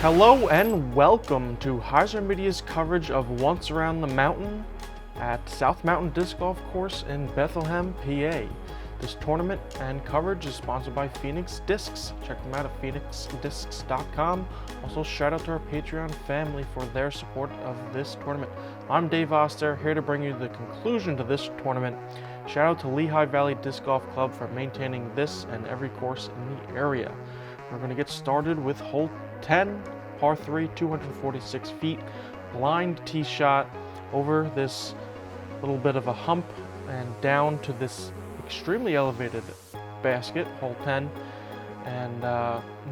Hello and welcome to HyzerMedia's coverage of Once Around the Mountain at South Mountain Disc Golf Course in Bethlehem, PA. This tournament and coverage is sponsored by Phoenix Discs. Check them out at phoenixdiscs.com. Also, shout out to our Patreon family for their support of this tournament. I'm Dave Oster, here to bring you the conclusion to this tournament. Shout out to Lehigh Valley Disc Golf Club for maintaining this and every course in the area. We're going to get started with hole 10, par 3, 246 feet, blind tee shot over this little bit of a hump and down to this extremely elevated basket, hole 10, and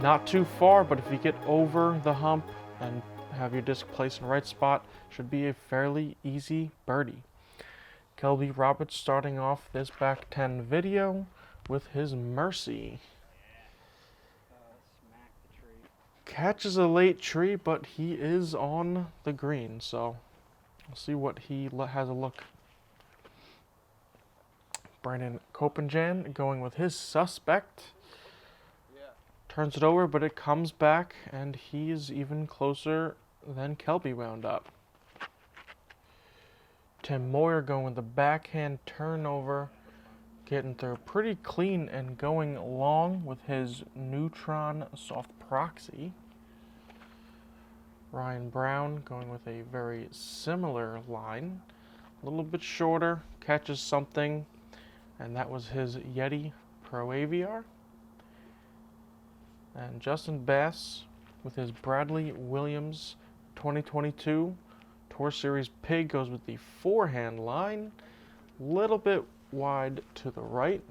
not too far, but if you get over the hump and have your disc placed in the right spot, should be a fairly easy birdie. Kelby Roberts starting off this back 10 video with his Mercy. Catches a late tree, but he is on the green, so we'll see what he has a look. Brandon Koppenjan going with his Suspect. Turns it over, but it comes back, and he's even closer than Kelby wound up. Tim Moyer going with the backhand turnover, getting through pretty clean and going long with his Neutron Soft Proxy. Ryan Brown going with a very similar line, a little bit shorter, catches something, and that was his Yeti Pro AVR. And Justin Bass with his Bradley Williams 2022 Tour Series Pig goes with the forehand line, little bit wide to the right,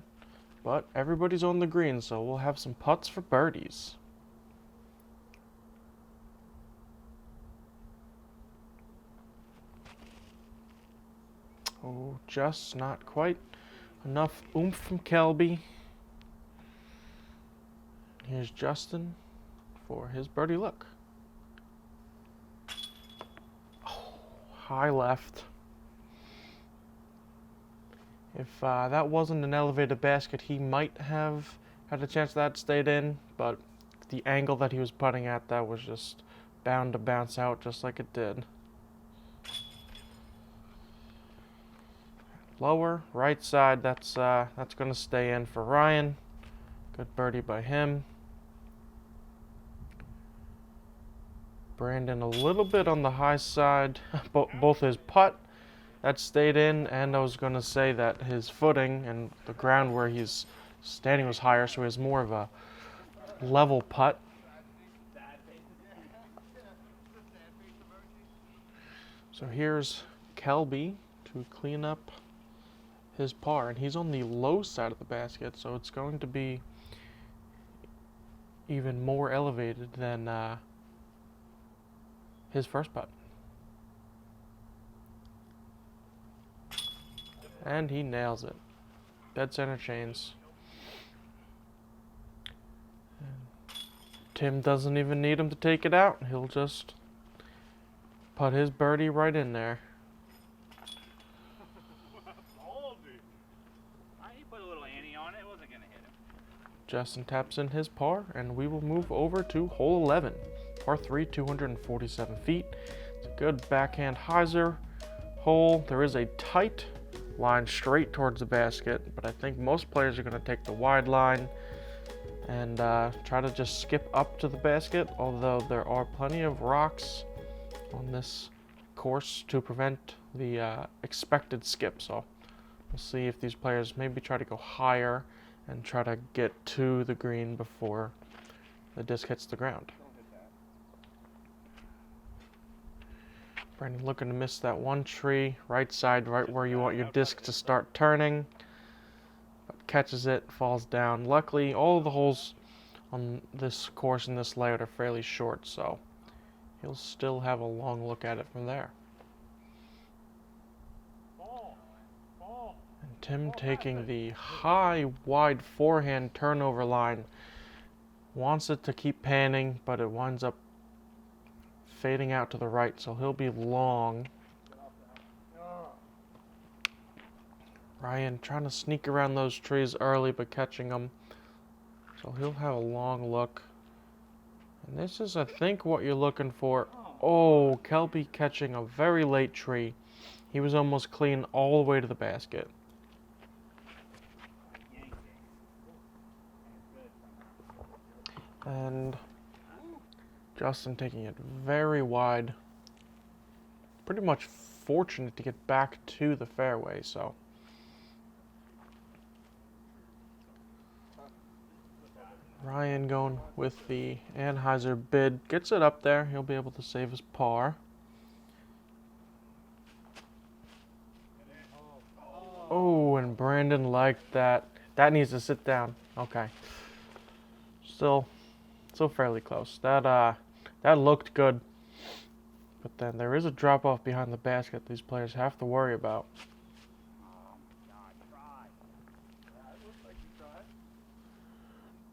but everybody's on the green, so we'll have some putts for birdies. Oh, just not quite enough oomph from Kelby. Here's Justin for his birdie look. Oh, high left. If that wasn't an elevated basket, he might have had a chance that stayed in, but the angle that he was putting at, that was just bound to bounce out just like it did. Lower, right side, that's going to stay in for Ryan. Good birdie by him. Brandon a little bit on the high side, both his putt, that stayed in, and I was going to say that his footing and the ground where he's standing was higher, so he has more of a level putt. So here's Kelby to clean up his par, and he's on the low side of the basket, so it's going to be even more elevated than his first putt. And he nails it. Dead center chains. And Tim doesn't even need him to take it out. He'll just put his birdie right in there. Justin taps in his par, and we will move over to hole 11. Par 3, 247 feet. It's a good backhand hyzer hole. There is a tight line straight towards the basket, but I think most players are going to take the wide line and try to just skip up to the basket, although there are plenty of rocks on this course to prevent the expected skip. So we'll see if these players maybe try to go higher and try to get to the green before the disc hits the ground. Brandon looking to miss that one tree, right side, right where you want your disc to start turning. But catches it, falls down. Luckily, all of the holes on this course and this layout are fairly short, so he'll still have a long look at it from there. And Tim taking the high, wide forehand turnover line. Wants it to keep panning, but it winds up fading out to the right, so he'll be long. Ryan trying to sneak around those trees early, but catching them. So he'll have a long look And this is, I think, what you're looking for. Oh, Kelby catching a very late tree. He was almost clean all the way to the basket. And Justin taking it very wide. Pretty much fortunate to get back to the fairway, so. Ryan going with the Anheuser bid. Gets it up there. He'll be able to save his par. Oh, and Brandon liked that. That needs to sit down. Okay. Still fairly close. That looked good. But then there is a drop off behind the basket these players have to worry about.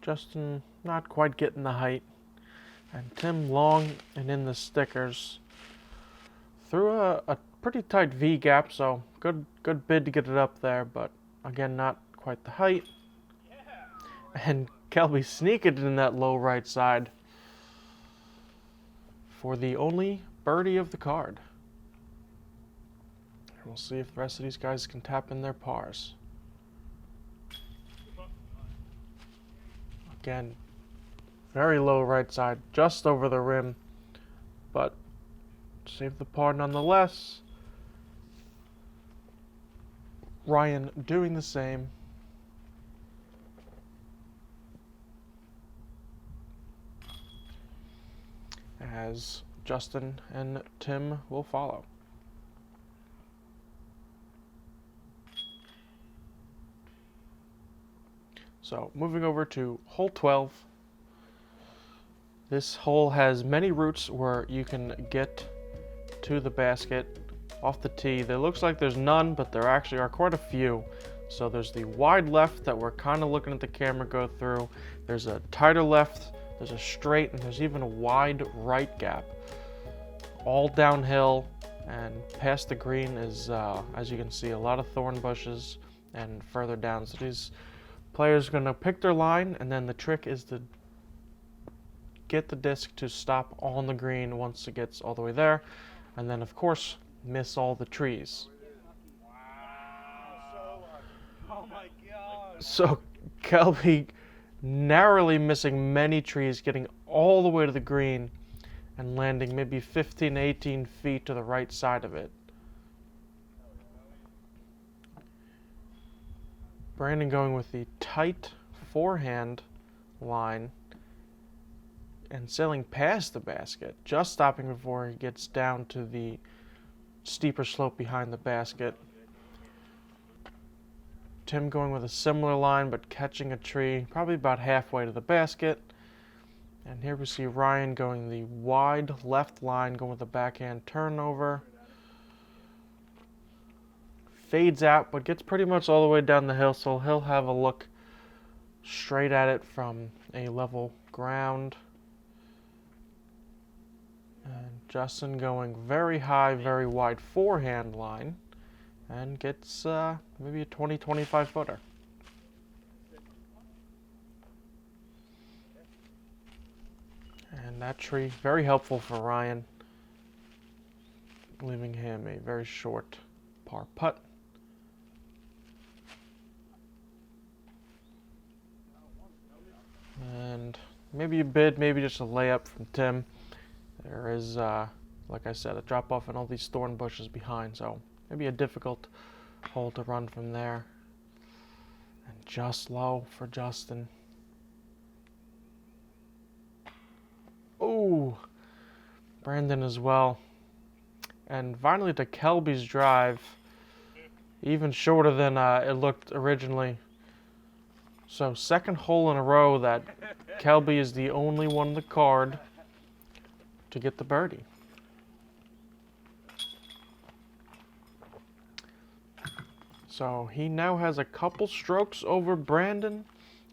Justin not quite getting the height. And Tim long and in the stickers. Through a pretty tight V gap, so good bid to get it up there, but again not quite the height. And Kelby sneaking in that low right side for the only birdie of the card. We'll see if the rest of these guys can tap in their pars. Again, very low right side, just over the rim, but save the par nonetheless. Ryan doing the same. As Justin and Tim will follow. So moving over to hole 12. This hole has many routes where you can get to the basket off the tee. There looks like there's none, but there actually are quite a few. So there's the wide left that we're kind of looking at the camera go through. There's a tighter left, there's a straight, and there's even a wide right gap. All downhill, and past the green is, as you can see, a lot of thorn bushes and further down. So these players are going to pick their line, and then the trick is to get the disc to stop on the green once it gets all the way there, and then of course miss all the trees. Oh my God. So Kelby narrowly missing many trees, getting all the way to the green and landing maybe 15, 18 feet to the right side of it. Brandon going with the tight forehand line and sailing past the basket, just stopping before he gets down to the steeper slope behind the basket. Tim going with a similar line, but catching a tree, probably about halfway to the basket. And here we see Ryan going the wide left line, going with a backhand turnover. Fades out, but gets pretty much all the way down the hill, so he'll have a look straight at it from a level ground. And Justin going very high, very wide forehand line, and gets maybe a 20-25 footer. And that tree, very helpful for Ryan, leaving him a very short par putt. And maybe a bid, maybe just a layup from Tim. There is, like I said, a drop off in all these thorn bushes behind, so maybe a difficult hole to run from there. And just low for Justin. Oh, Brandon as well. And finally to Kelby's drive, even shorter than it looked originally. So second hole in a row that Kelby is the only one on the card to get the birdie. So he now has a couple strokes over Brandon.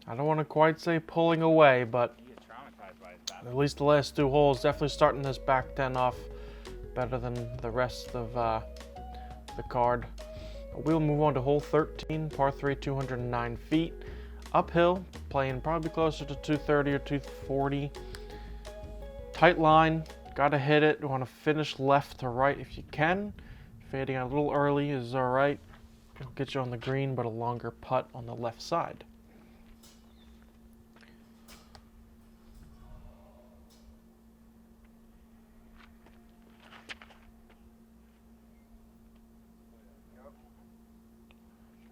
I don't want to quite say pulling away, but at least the last two holes, definitely starting this back 10 off better than the rest of the card. We'll move on to hole 13, par 3, 209 feet. Uphill, playing probably closer to 230 or 240. Tight line, gotta hit it. You want to finish left to right if you can. Fading out a little early is alright. It'll get you on the green, but a longer putt on the left side.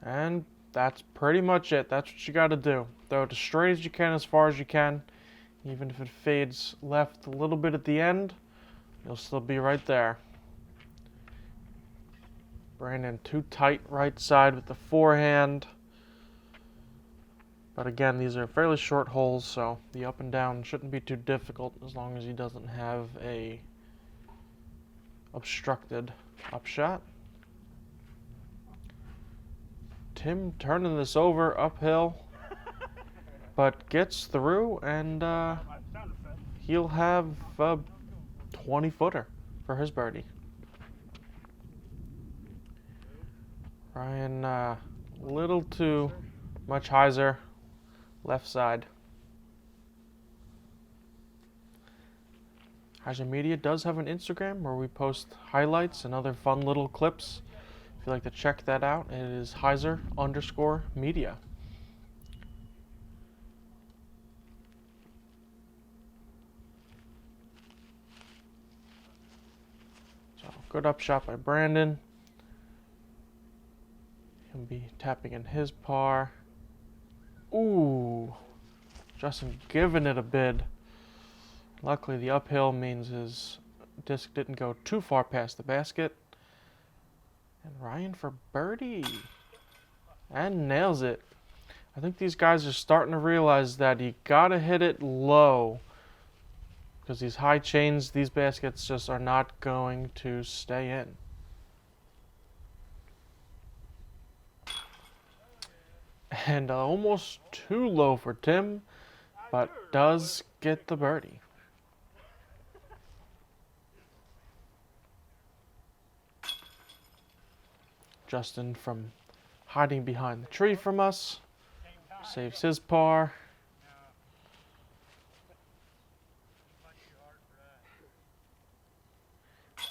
And that's pretty much it. That's what you got to do. Throw it as straight as you can, as far as you can. Even if it fades left a little bit at the end, you'll still be right there. Brandon too tight right side with the forehand. But again, these are fairly short holes, so the up and down shouldn't be too difficult as long as he doesn't have a obstructed upshot. Tim turning this over uphill, but gets through, and he'll have a 20-footer for his birdie. Ryan, a little too much hyzer, left side. HyzerMedia does have an Instagram where we post highlights and other fun little clips. If you'd like to check that out, it is HyzerMedia. So, good upshot by Brandon. He'll be tapping in his par. Ooh, Justin giving it a bid. Luckily, the uphill means his disc didn't go too far past the basket. And Ryan for birdie. And nails it. I think these guys are starting to realize that you gotta hit it low. Because these high chains, these baskets just are not going to stay in. And almost too low for Tim, but does get the birdie. Justin, from hiding behind the tree from us, saves his par.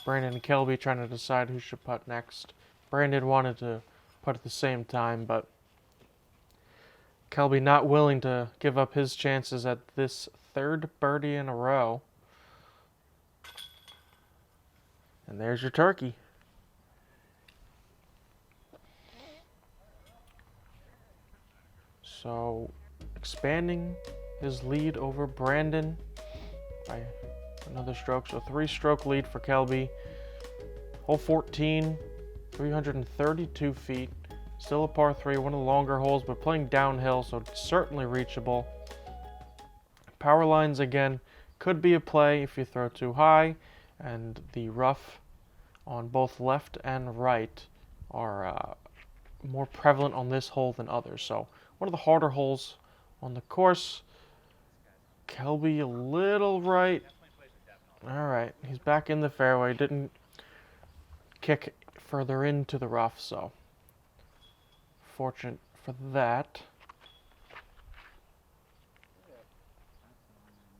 Brandon and Kelby trying to decide who should putt next. Brandon wanted to putt at the same time, but Kelby not willing to give up his chances at this third birdie in a row. And there's your turkey. So, expanding his lead over Brandon by another stroke. So, 3-stroke lead for Kelby. Hole 14, 332 feet. Still a par 3, one of the longer holes, but playing downhill, so it's certainly reachable. Power lines, again, could be a play if you throw too high, and the rough on both left and right are more prevalent on this hole than others. So, one of the harder holes on the course. Kelby a little right. All right, he's back in the fairway. Didn't kick further into the rough, so fortunate for that.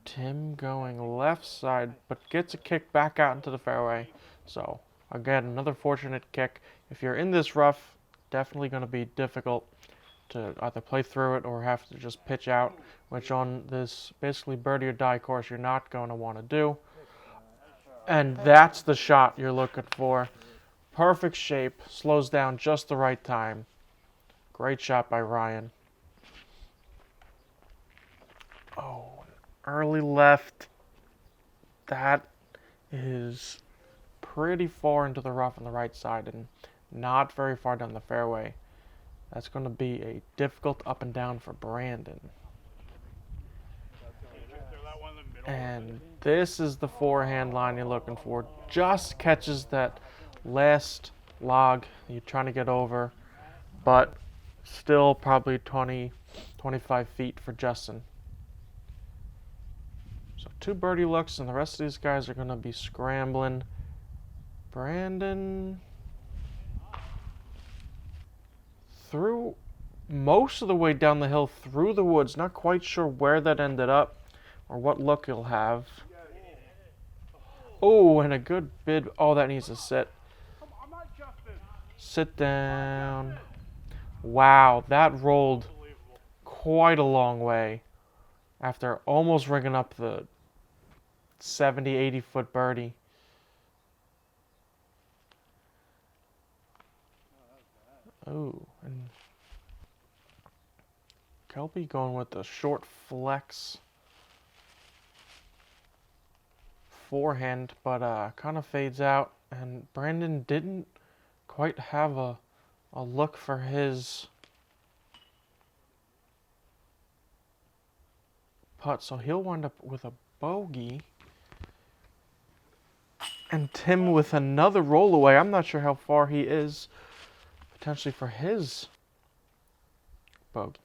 Tim going left side, but gets a kick back out into the fairway. So, again, another fortunate kick. If you're in this rough, definitely going to be difficult to either play through it or have to just pitch out, which on this basically birdie or die course you're not going to want to do. And that's the shot you're looking for. Perfect shape, slows down just the right time. Great shot by Ryan. Oh, early left. That is pretty far into the rough on the right side and not very far down the fairway. That's going to be a difficult up and down for Brandon. And this is the forehand line you're looking for. Just catches that last log you're trying to get over, but still probably 20, 25 feet for Justin. So 2 birdie looks, and the rest of these guys are going to be scrambling. Brandon through most of the way down the hill through the woods. Not quite sure where that ended up or what look he'll have. Oh, and a good bid. Oh, that needs to sit. Come on, I'm not jumping. Sit down. Wow, that rolled Unbelievable. quite a long way after almost ringing up the 70, 80-foot birdie. Oh, and Kelby going with the short flex forehand, but kind of fades out. And Brandon didn't quite have a look for his putt, so he'll wind up with a bogey. And Tim with another rollaway. I'm not sure how far he is potentially for his bogey.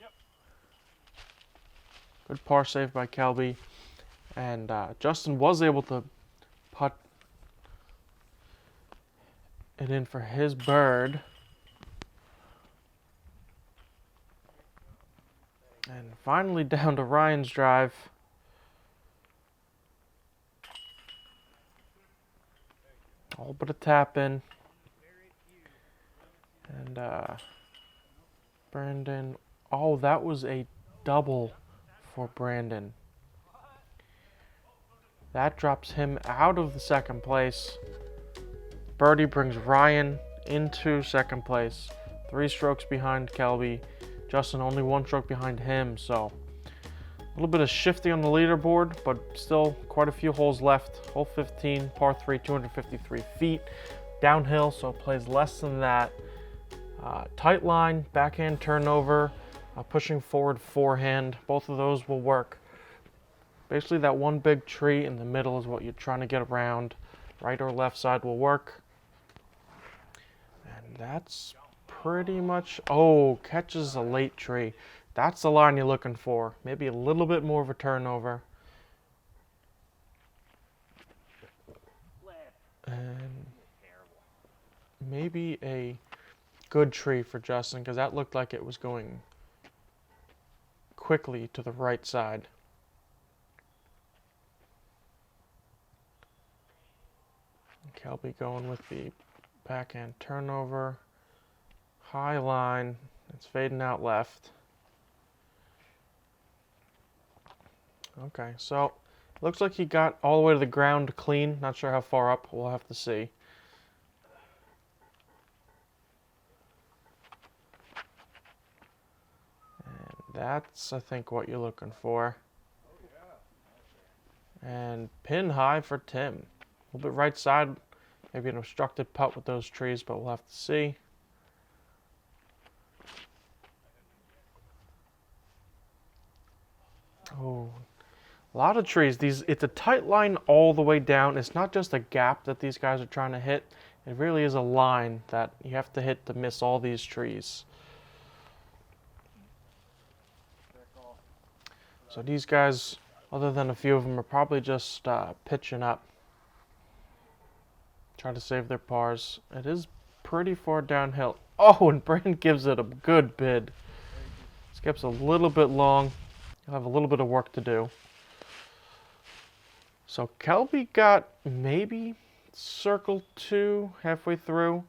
Yep. Good par save by Kelby. And Justin was able to putt it in for his bird. And finally down to Ryan's drive. All but a tap in. And Brandon, oh, that was a double for Brandon. That drops him out of the second place. Birdie brings Ryan into second place. 3 strokes behind Kelby. Justin only 1 stroke behind him, so a little bit of shifting on the leaderboard, but still quite a few holes left. Hole 15, par 3, 253 feet. Downhill, so it plays less than that. Tight line, backhand turnover, pushing forward forehand. Both of those will work. Basically, that one big tree in the middle is what you're trying to get around. Right or left side will work. And that's pretty much... Oh, catches a late tree. That's the line you're looking for. Maybe a little bit more of a turnover. And maybe a good tree for Justin, because that looked like it was going quickly to the right side. Kelby going with the backhand turnover. High line. It's fading out left. Okay, so looks like he got all the way to the ground clean. Not sure how far up. We'll have to see. And that's, I think, what you're looking for. And pin high for Tim. A little bit right side. Maybe an obstructed putt with those trees, but we'll have to see. Oh, a lot of trees. It's a tight line all the way down. It's not just a gap that these guys are trying to hit. It really is a line that you have to hit to miss all these trees. So these guys, other than a few of them, are probably just pitching up. Try to save their pars. It is pretty far downhill. Oh, and Brandon gives it a good bid. Skips a little bit long. He'll have a little bit of work to do. So Kelby got maybe circle 2 halfway through.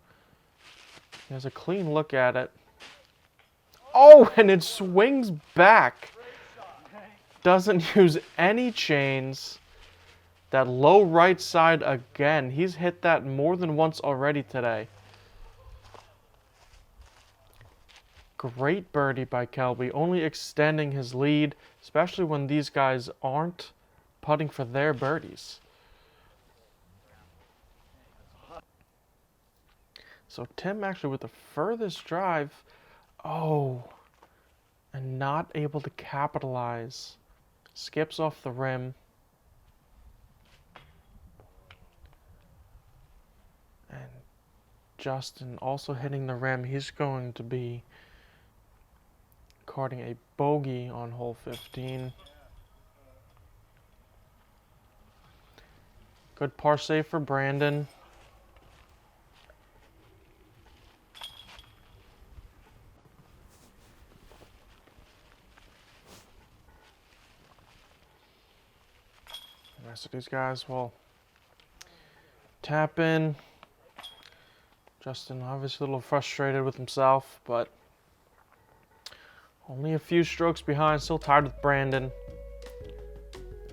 He has a clean look at it. Oh, and it swings back. Doesn't use any chains. That low right side again. He's hit that more than once already today. Great birdie by Kelby, only extending his lead, especially when these guys aren't putting for their birdies. So Tim actually with the furthest drive. Oh, and not able to capitalize. Skips off the rim. And Justin also hitting the rim. He's going to be carding a bogey on hole 15. Good par save for Brandon. Alright, so these guys will tap in. Justin obviously a little frustrated with himself, but only a few strokes behind, still tied with Brandon.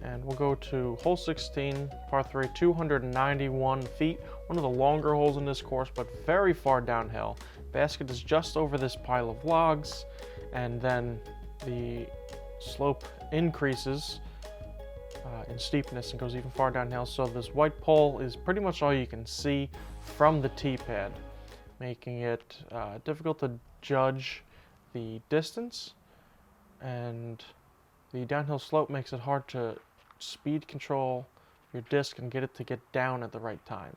And we'll go to hole 16, par 3, 291 feet. One of the longer holes in this course, but very far downhill. Basket is just over this pile of logs, and then the slope increases in steepness and goes even far downhill. So this white pole is pretty much all you can see from the tee pad, making it difficult to judge the distance, and the downhill slope makes it hard to speed control your disc and get it to get down at the right time.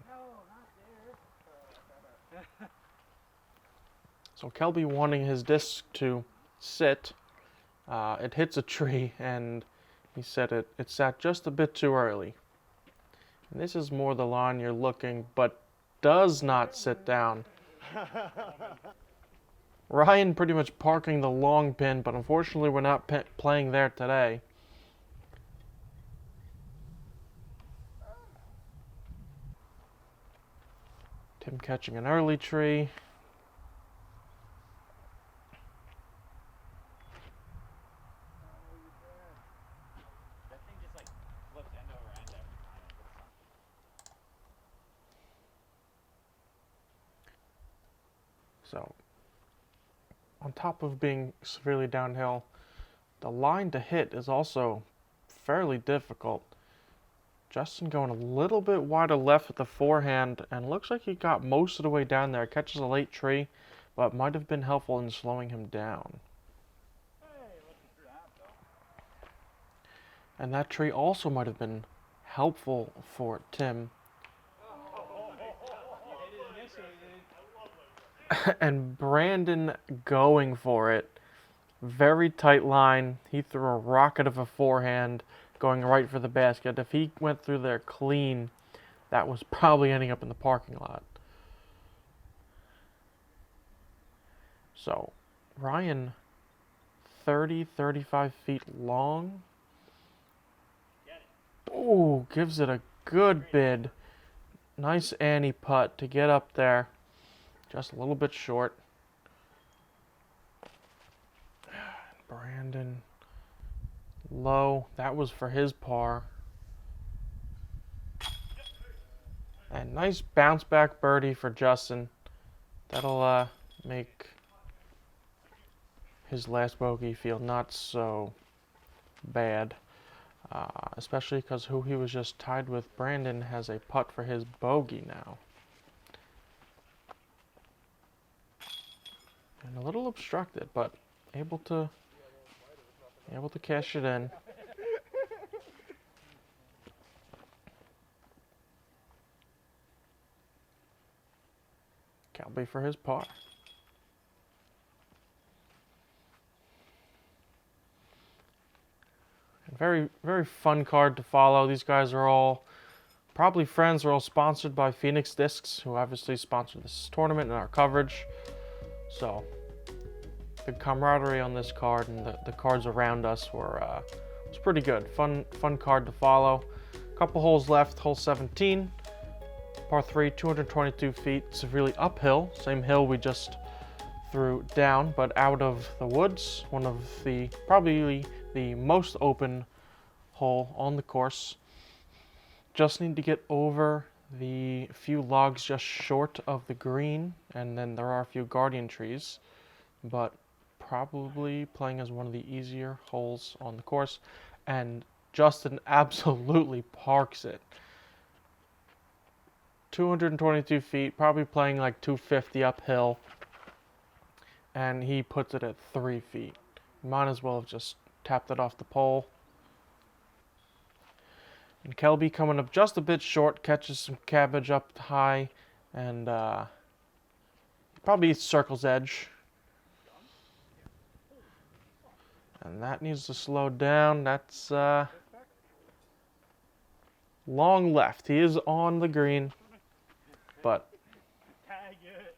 So Kelby wanting his disc to sit, it hits a tree, and he said it sat just a bit too early. And this is more the line you're looking, but does not sit down. Ryan pretty much parking the long pin, but unfortunately we're not playing there today. Tim catching an early tree. So, on top of being severely downhill, the line to hit is also fairly difficult. Justin going a little bit wider left with the forehand, and looks like he got most of the way down there. Catches a late tree, but might have been helpful in slowing him down. And that tree also might have been helpful for Tim. And Brandon going for it. Very tight line. He threw a rocket of a forehand going right for the basket. If he went through there clean, that was probably ending up in the parking lot. So, Ryan, 35 feet long. Ooh, gives it a good bid. Nice Annie putt to get up there. Just a little bit short. Brandon low. That was for his par. And nice bounce back birdie for Justin. That'll make his last bogey feel not so bad. Especially because who he was just tied with, Brandon, has a putt for his bogey now. And a little obstructed, but able to cash it in. Kelby for his par. And very, very fun card to follow. These guys are all probably friends. They're all sponsored by Phoenix Discs, who obviously sponsored this tournament and our coverage. So, the camaraderie on this card and the cards around us was pretty good. Fun card to follow. Couple holes left. Hole 17, par 3, 222 feet, severely uphill. Same hill we just threw down, but out of the woods. One of the probably the most open hole on the course. Just need to get over the few logs just short of the green, and then there are a few guardian trees, but probably playing as one of the easier holes on the course. And Justin absolutely parks it. 222 feet, probably playing like 250 uphill, and he puts it at 3 feet. Might as well have just tapped it off the pole. And Kelby coming up just a bit short, catches some cabbage up high, and probably circle's edge. And that needs to slow down. That's long left. He is on the green, but Tag it.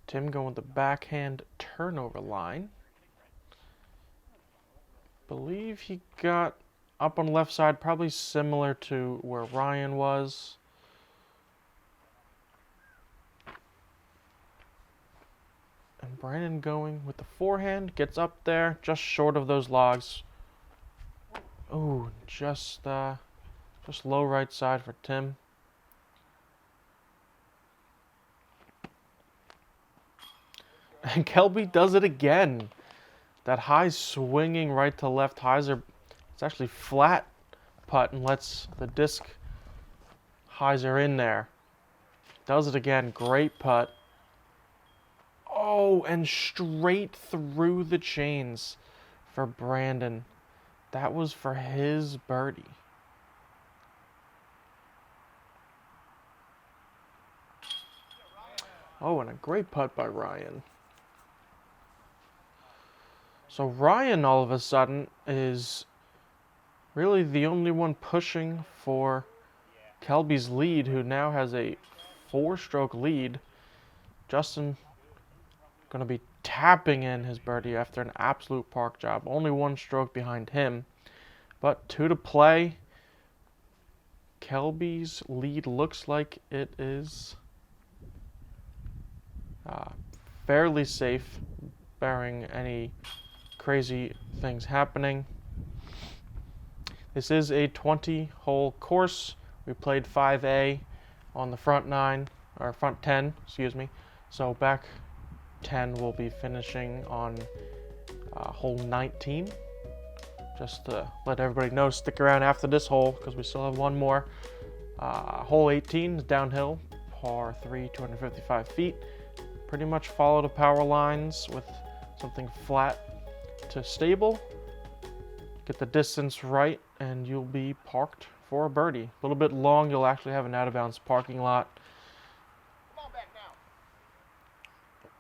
Tim going with the backhand turnover line. Believe he got up on the left side, probably similar to where Ryan was. And Brandon going with the forehand, gets up there, just short of those logs. Ooh, just low right side for Tim. And Kelby does it again. That high swinging right to left Hyzer, it's actually flat putt and lets the disc Hyzer in there. Does it again, great putt. Oh, and straight through the chains for Brandon. That was for his birdie. Oh, and a great putt by Ryan. So Ryan, all of a sudden, is really the only one pushing for Kelby's lead, who now has a 4-stroke lead. Justin going to be tapping in his birdie after an absolute park job. Only 1 stroke behind him, but 2 to play. Kelby's lead looks like it is fairly safe, barring any crazy things happening. This is a 20-hole course. We played 5A on the front 10, excuse me. So back 10 will be finishing on hole 19. Just to let everybody know, stick around after this hole because we still have one more. Hole 18 is downhill, par 3, 255 feet. Pretty much follow the power lines with something flat to stable. Get the distance right and you'll be parked for a birdie. A little bit long, you'll actually have an out-of-bounds parking lot. Come on back now.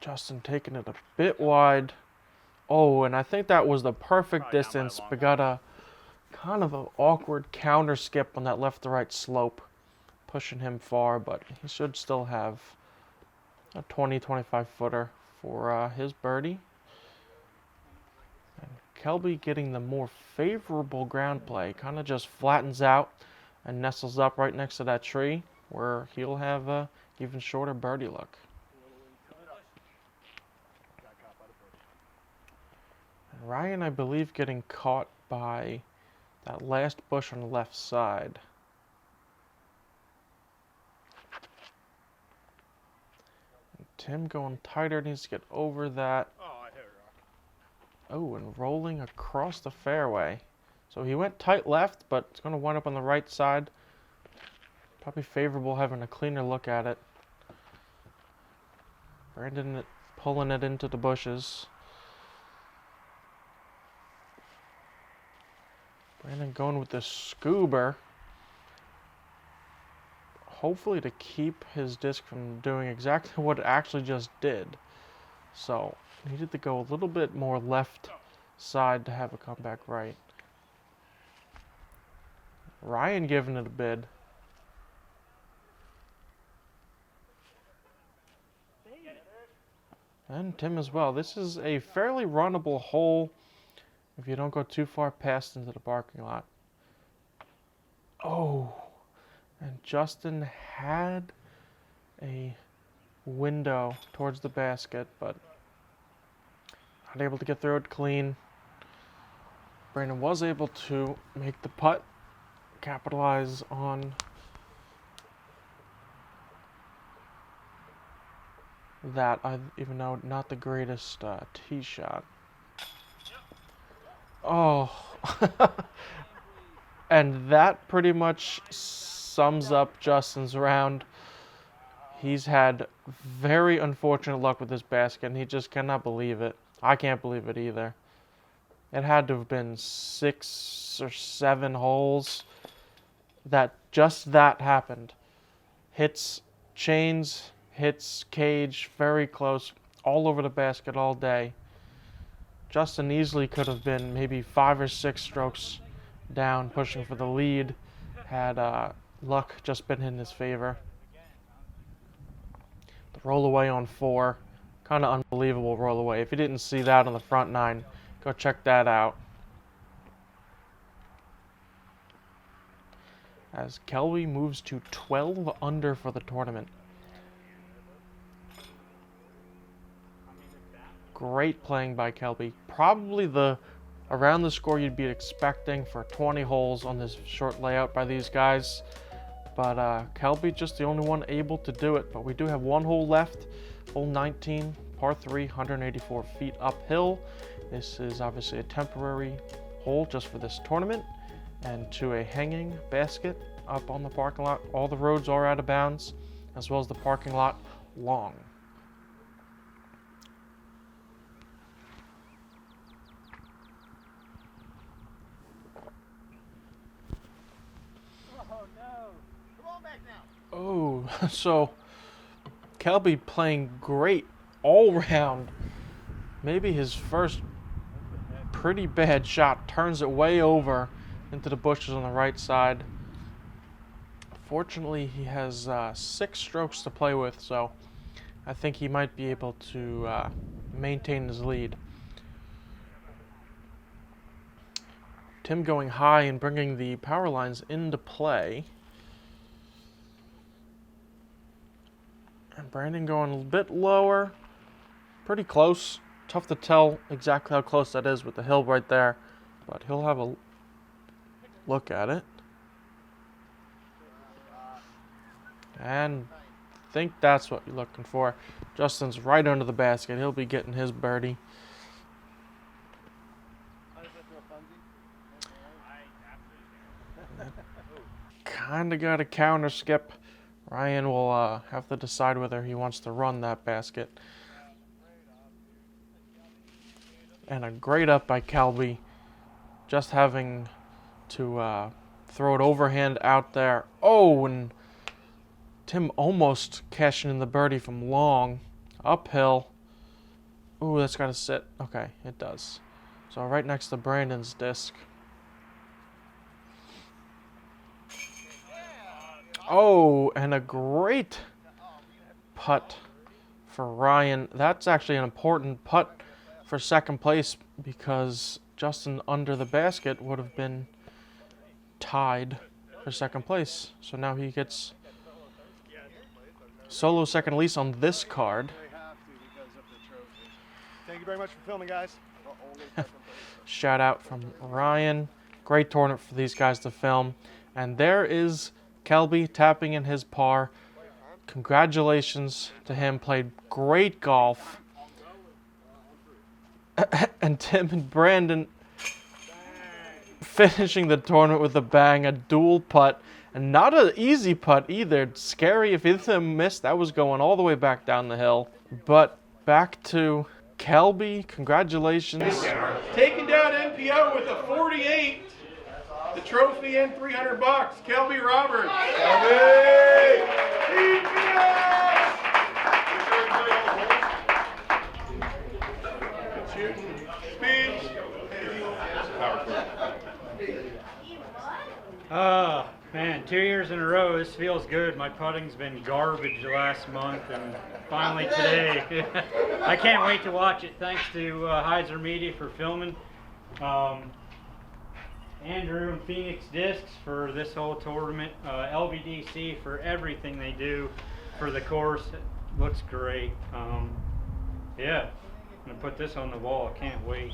Justin taking it a bit wide. Oh, and I think that was the perfect distance. We got a kind of an awkward counter skip on that left to right slope, pushing him far, but he should still have a 20-25 footer for his birdie. And Kelby getting the more favorable ground play, kind of just flattens out and nestles up right next to that tree where he'll have a even shorter birdie look. And Ryan, I believe, getting caught by that last bush on the left side. And Tim going tighter, needs to get over that. Oh, I hit it rock. Oh, and rolling across the fairway. So he went tight left, but it's going to wind up on the right side. Probably favorable having a cleaner look at it. Brandon pulling it into the bushes. Brandon going with the scuba. Hopefully to keep his disc from doing exactly what it actually just did. So, needed to go a little bit more left side to have a comeback right. Ryan giving it a bid. And Tim as well. This is a fairly runnable hole if you don't go too far past into the parking lot. Oh, and Justin had a window towards the basket, but not able to get through it clean. Brandon was able to make the putt, capitalize on that, even though not the greatest tee shot. Oh, and that pretty much sums up Justin's round. He's had very unfortunate luck with this basket, and he just cannot believe it. I can't believe it either. It had to have been 6 or 7 holes that just that happened. Hits chains, hits cage, very close, all over the basket all day. Justin easily could have been maybe 5 or 6 strokes down, pushing for the lead, had luck just been in his favor. The roll away on 4, Kind of unbelievable roll away. If you didn't see that on the front nine, go check that out. As Kelby moves to 12 under for the tournament. Great playing by Kelby. Probably around the score you'd be expecting for 20 holes on this short layout by these guys. But Kelby just the only one able to do it. But we do have one hole left. Hole 19, par 3, 184 feet uphill. This is obviously a temporary hole just for this tournament. And to a hanging basket up on the parking lot. All the roads are out of bounds, as well as the parking lot long. Oh no! Come on back now. Oh, so Kelby playing great all round. Maybe his first pretty bad shot, turns it way over into the bushes on the right side. Fortunately, he has 6 strokes to play with, so I think he might be able to maintain his lead. Tim going high and bringing the power lines into play. And Brandon going a bit lower. Pretty close. Tough to tell exactly how close that is with the hill right there, but he'll have a look at it. And I think that's what you're looking for. Justin's right under the basket. He'll be getting his birdie. Kind of got a counter skip. Ryan will have to decide whether he wants to run that basket. And a great up by Kelby. Just having to throw it overhand out there. Oh, and Tim almost cashing in the birdie from long. Uphill. Ooh, that's got to sit. Okay, it does. So right next to Brandon's disc. Oh, and a great putt for Ryan. That's actually an important putt for second place because Justin under the basket would have been tied for second place. So now he gets solo second lease on this card. Thank you very much for filming, guys. Shout out from Ryan. Great tournament for these guys to film. And there is Kelby tapping in his par. Congratulations to him. Played great golf. And Tim and Brandon finishing the tournament with a bang, a dual putt. And not an easy putt either. It's scary. If either of them missed, that was going all the way back down the hill. But back to Kelby. Congratulations. Taking down NPO with a 48. The trophy and $300. Kelby Roberts. Shooting. Speed. Man, 2 years in a row, this feels good. My putting's been garbage the last month, and finally today. I can't wait to watch it. Thanks to HyzerMedia for filming. Andrew and Phoenix Discs for this whole tournament. LVDC for everything they do for the course. It looks great. Yeah, I'm going to put this on the wall. I can't wait.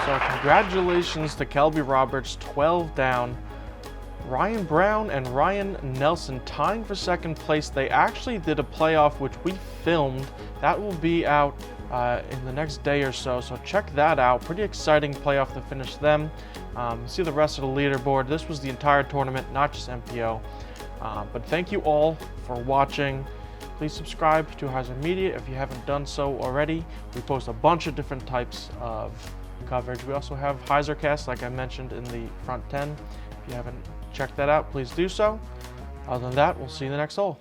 So congratulations to Kelby Roberts, 12 down. Ryan Brown and Ryan Nelson tying for second place. They actually did a playoff which we filmed. That will be out in the next day or so, so check that out. Pretty exciting playoff to finish them. See the rest of the leaderboard. This was the entire tournament, not just MPO. But thank you all for watching. Please subscribe to HyzerMedia if you haven't done so already. We post a bunch of different types of coverage. We also have HyzerCast, like I mentioned in the front 10. If you haven't checked that out, please do so. Other than that, we'll see you in the next hole.